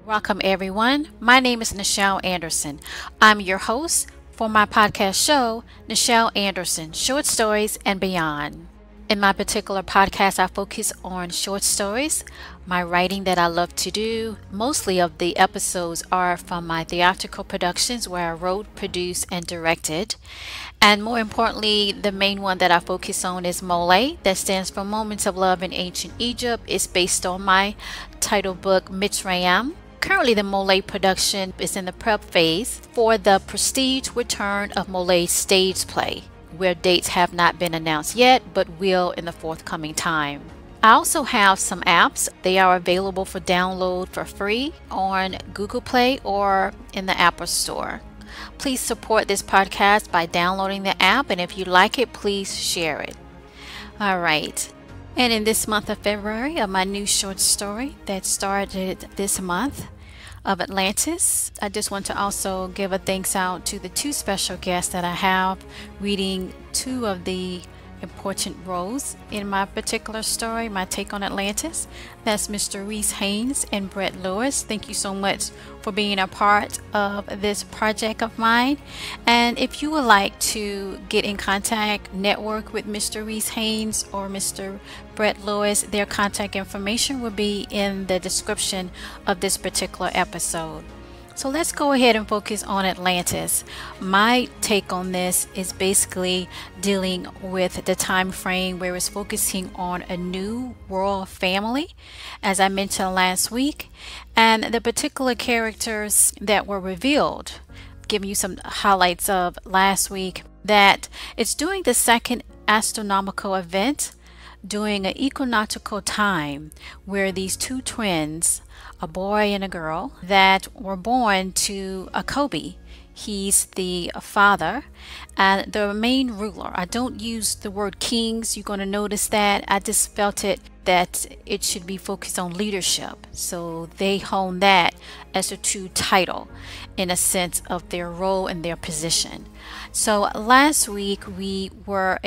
Welcome, everyone. My name is Nichel Anderson. I'm your host for my podcast show, Nichel Anderson, Short Stories and Beyond. In my particular podcast, I focus on short stories, my writing that I love to do. Mostly of the episodes are from my theatrical productions where I wrote, produced, and directed. And more importantly, the main one that I focus on is Mole, that stands for Moments of Love in Ancient Egypt. It's based on my title book, Mitzrayim. Currently, the Mole production is in the prep phase for the prestige return of Mole's stage play, where dates have not been announced yet, but will in the forthcoming time. I also have some apps. They are available for download for free on Google Play or in the Apple Store. Please support this podcast by downloading the app, and if you like it, please share it. All right. And in this month of February, of my new short story that started this month of Atlantis, I just want to also give a thanks out to the two special guests that I have reading two of the important roles in my particular story, my take on Atlantis. That's Mr. Rhys Haynes and Brett Lewis. Thank you so much for being a part of this project of mine. And if you would like to get in contact, network with Mr. Rhys Haynes or Mr. Brett Lewis, their contact information will be in the description of this particular episode. So let's go ahead and focus on Atlantis. My take on this is basically dealing with the time frame where it's focusing on a new royal family, as I mentioned last week, and the particular characters that were revealed. Giving you some highlights of last week, that it's during the second astronomical event, during an equinoctial time, where these two twins, a boy and a girl, that were born to Acobi. He's the father and the main ruler. I don't use the word kings. You're going to notice that. I just felt that it should be focused on leadership. So they hone that as a true title in a sense of their role and their position. So last week we were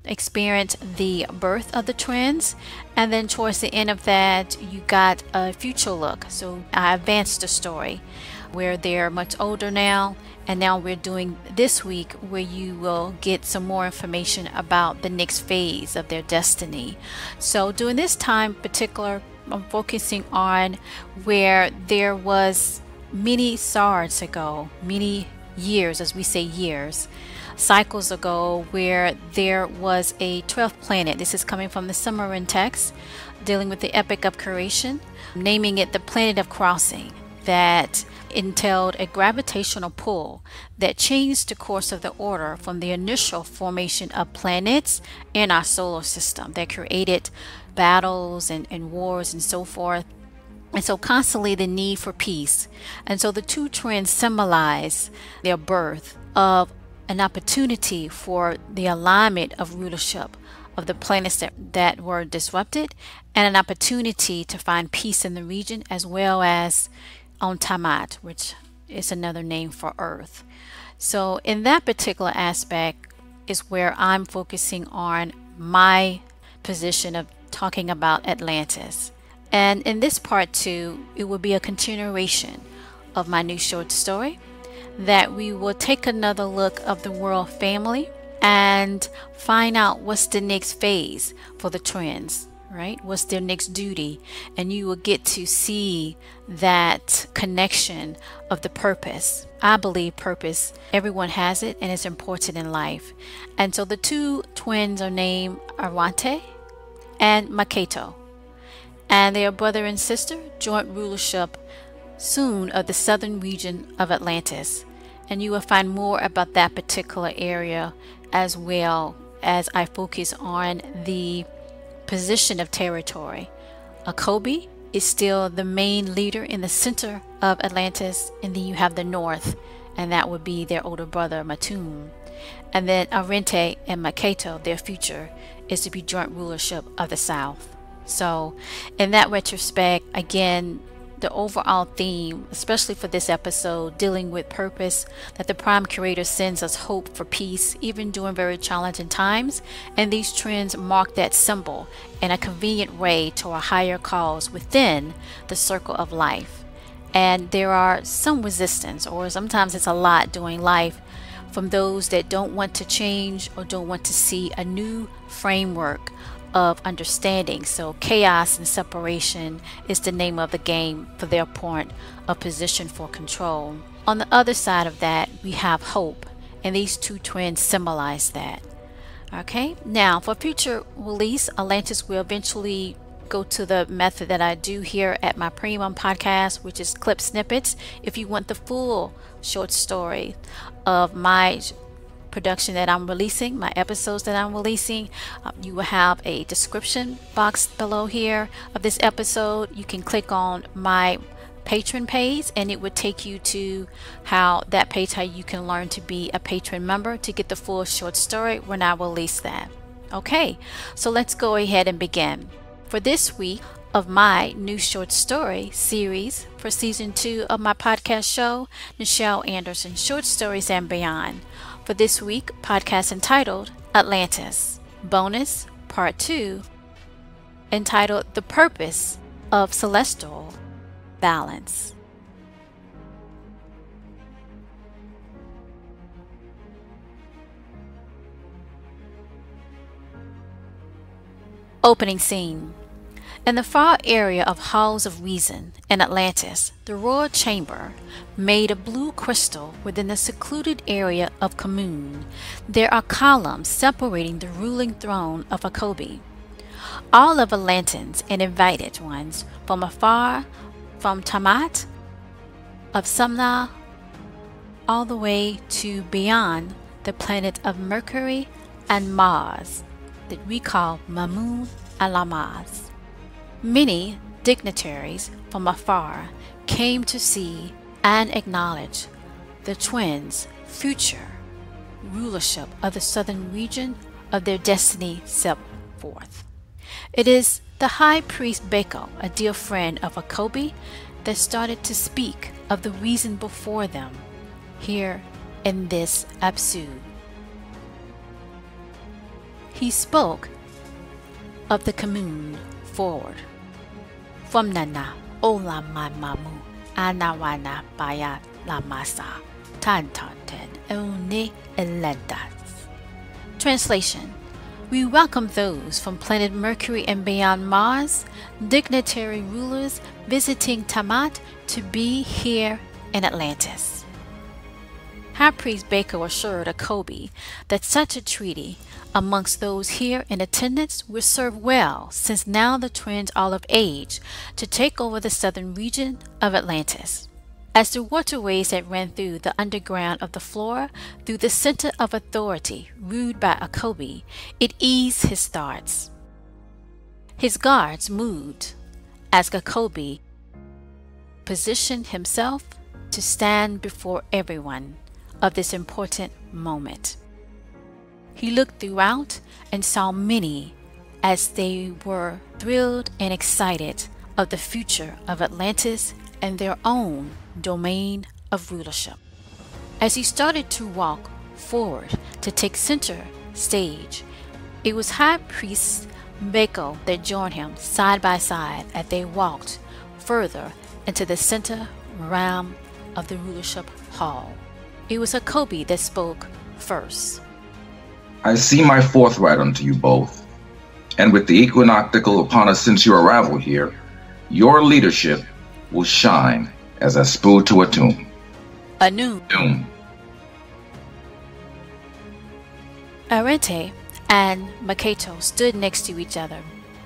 experienced the birth of the twins, and then towards the end of that you got a future look. So I advanced the story where they're much older now, and now we're doing this week where you will get some more information about the next phase of their destiny. So during this time particular, I'm focusing on where there was many sards ago, many years, as we say years, cycles ago, where there was a 12th planet. This is coming from the Sumerian text dealing with the epic of creation, naming it the planet of crossing, that entailed a gravitational pull that changed the course of the order from the initial formation of planets in our solar system that created battles and wars and so forth. And so constantly the need for peace. And so the two twins symbolize their birth of an opportunity for the alignment of rulership of the planets that were disrupted, and an opportunity to find peace in the region, as well as on Tiamat, which is another name for Earth. So in that particular aspect is where I'm focusing on my position of talking about Atlantis. And in this part two, it will be a continuation of my new short story, that we will take another look of the royal family and find out what's the next phase for the twins, right? What's their next duty? And you will get to see that connection of the purpose. I believe purpose, everyone has it, and it's important in life. And so the two twins are named Arinte and Makato, and they are brother and sister, joint rulership soon of the Southern Region of Atlantis. And you will find more about that particular area, as well as I focus on the position of territory. Acobi is still the main leader in the center of Atlantis, and then you have the north, and that would be their older brother Matum. And then Arinte and Makato, their future is to be joint rulership of the south. So in that retrospect, again, the overall theme, especially for this episode, dealing with purpose, that the prime curator sends us hope for peace even during very challenging times, and these trends mark that symbol in a convenient way to a higher cause within the circle of life. And there are some resistance, or sometimes it's a lot doing life, from those that don't want to change or don't want to see a new framework of understanding. So chaos and separation is the name of the game for their point of position for control. On the other side of that, we have hope, and these two twins symbolize that. Okay, now for future release, Atlantis will eventually go to the method that I do here at my premium podcast, which is clip snippets. If you want the full short story of my production that I'm releasing, my episodes that I'm releasing, you will have a description box below here of this episode. You can click on my patron page and it would take you to how you can learn to be a patron member to get the full short story when I release that. Okay, so let's go ahead and begin. For this week of my new short story series for season 2 of my podcast show, Nichel Anderson Short Stories and Beyond. For this week, podcast entitled Atlantis, bonus part 2, entitled The Purpose of Celestial Balance. Opening scene. In the far area of Halls of Reason in Atlantis, the royal chamber, made of blue crystal within the secluded area of Commune, there are columns separating the ruling throne of Acobi. All of Atlanteans and invited ones from afar, from Tiamat, of Sumna, all the way to beyond the planet of Mercury and Mars, that we call Mamun Alamaz. Many dignitaries from afar came to see and acknowledge the twins' future rulership of the southern region of their destiny set forth. It is the high priest Beko, a dear friend of Acobi, that started to speak of the reason before them here in this Apsu. He spoke of the commune forward. From Nana, Ola Mamu, Anawana Baya Lamasa, Tantanten, One Elendas. Translation. We welcome those from planet Mercury and beyond Mars, dignitary rulers visiting Tiamat to be here in Atlantis. High Priest Beko assured Acobi that such a treaty amongst those here in attendance will serve well, since now the twins are of age to take over the southern region of Atlantis. As the waterways that ran through the underground of the floor through the center of authority ruled by Acobi, it eased his thoughts. His guards moved as Acobi positioned himself to stand before everyone of this important moment. He looked throughout and saw many as they were thrilled and excited of the future of Atlantis and their own domain of rulership. As he started to walk forward to take center stage, it was High Priest Beko that joined him side by side as they walked further into the center realm of the rulership hall. It was Acobi that spoke first. I see my forthright unto you both, and with the equinoctial upon us since your arrival here, your leadership will shine as a spool to a tomb. A noon. Doom. Arinte and Makato stood next to each other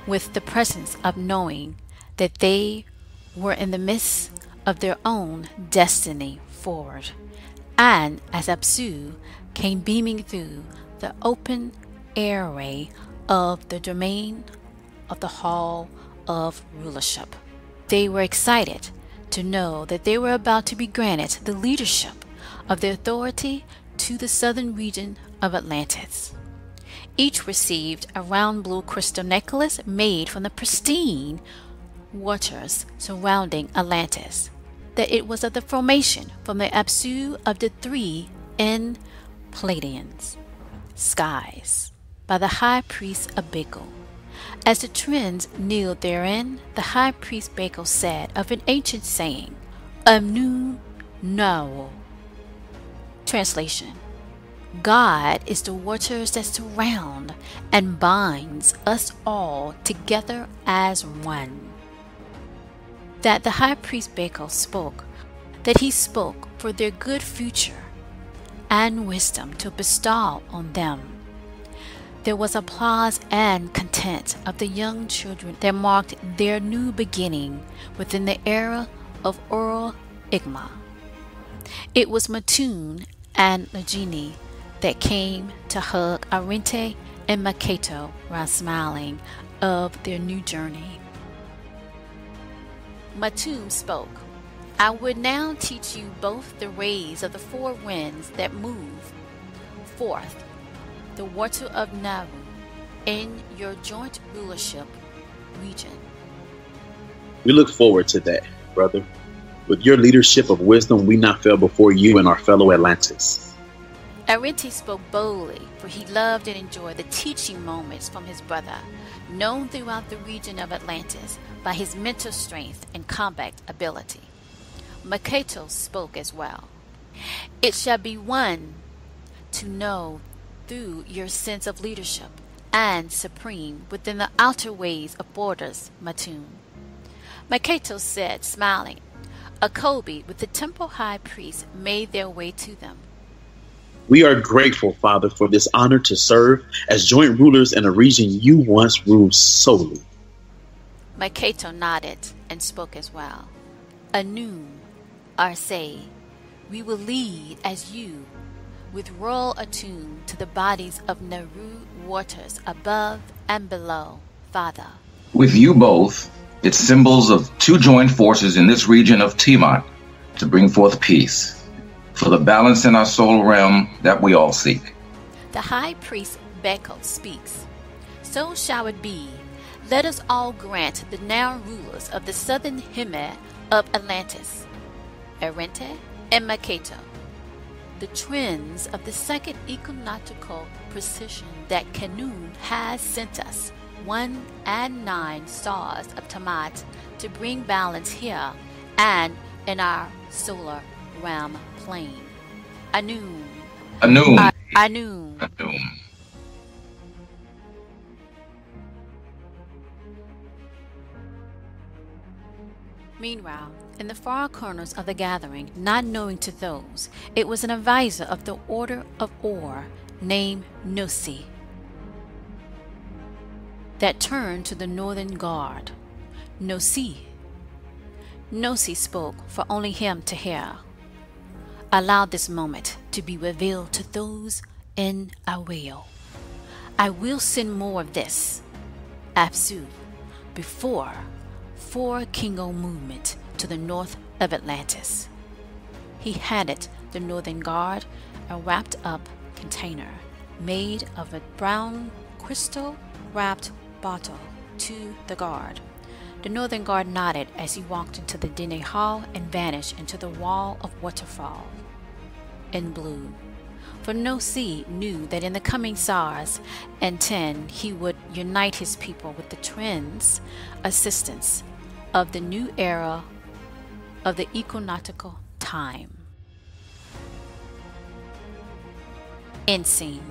with the presence of knowing that they were in the midst of their own destiny forward. And as Apsu came beaming through the open airway of the domain of the Hall of Rulership, they were excited to know that they were about to be granted the leadership of the authority to the southern region of Atlantis. Each received a round blue crystal necklace made from the pristine waters surrounding Atlantis, that it was of the formation from the Apsu of the 3 Pleiadians skies by the High Priest of Beko. As the twins kneeled therein, the High Priest Beko said of an ancient saying, A new Noel. Translation: God is the waters that surround and binds us all together as one. That the high priest Baco spoke, that he spoke for their good future and wisdom to bestow on them. There was applause and content of the young children that marked their new beginning within the era of Oral Igma. It was Matun and Nagini that came to hug Arinte and Makato while smiling of their new journey. Matun spoke. I would now teach you both the ways of the four winds that move forth the water of Naru in your joint rulership region. We look forward to that, brother. With your leadership of wisdom, we not fell before you and our fellow Atlantis. Arinte spoke boldly, for he loved and enjoyed the teaching moments from his brother, known throughout the region of Atlantis by his mental strength and combat ability. Makato spoke as well. It shall be one to know through your sense of leadership and supreme within the outer ways of borders, Matun. Makato said, smiling. Acobi with the temple high priest made their way to them. We are grateful, Father, for this honor to serve as joint rulers in a region you once ruled solely. Makato nodded and spoke as well. Anum, Arce, we will lead as you, with royal attune to the bodies of Naru waters above and below, Father. With you both, it's symbols of two joined forces in this region of Tiamat to bring forth peace, for the balance in our soul realm that we all seek. The high priest Baco speaks. So shall it be. Let us all grant the now rulers of the Southern Hemisphere of Atlantis, Arinte and Makato, the twins of the second equinoctial precision that Canaan has sent us, 1 and 9 stars of Tiamat, to bring balance here and in our solar realm plane. Anum. Anum. Anum. Anum. Meanwhile, in the far corners of the gathering, not knowing to those, it was an advisor of the Order of Or named Nosi that turned to the Northern Guard. Nosi spoke for only him to hear. Allow this moment to be revealed to those in Aweo. I will send more of this, Apsu, before 4 Kingo movement to the north of Atlantis. He handed the Northern Guard a wrapped up container made of a brown crystal wrapped bottle to the guard. The Northern Guard nodded as he walked into the dinner hall and vanished into the wall of waterfall in blue. For Nosi knew that in the coming SARS and 10 he would unite his people with the trends assistance of the new era of the equinoctial time. End scene.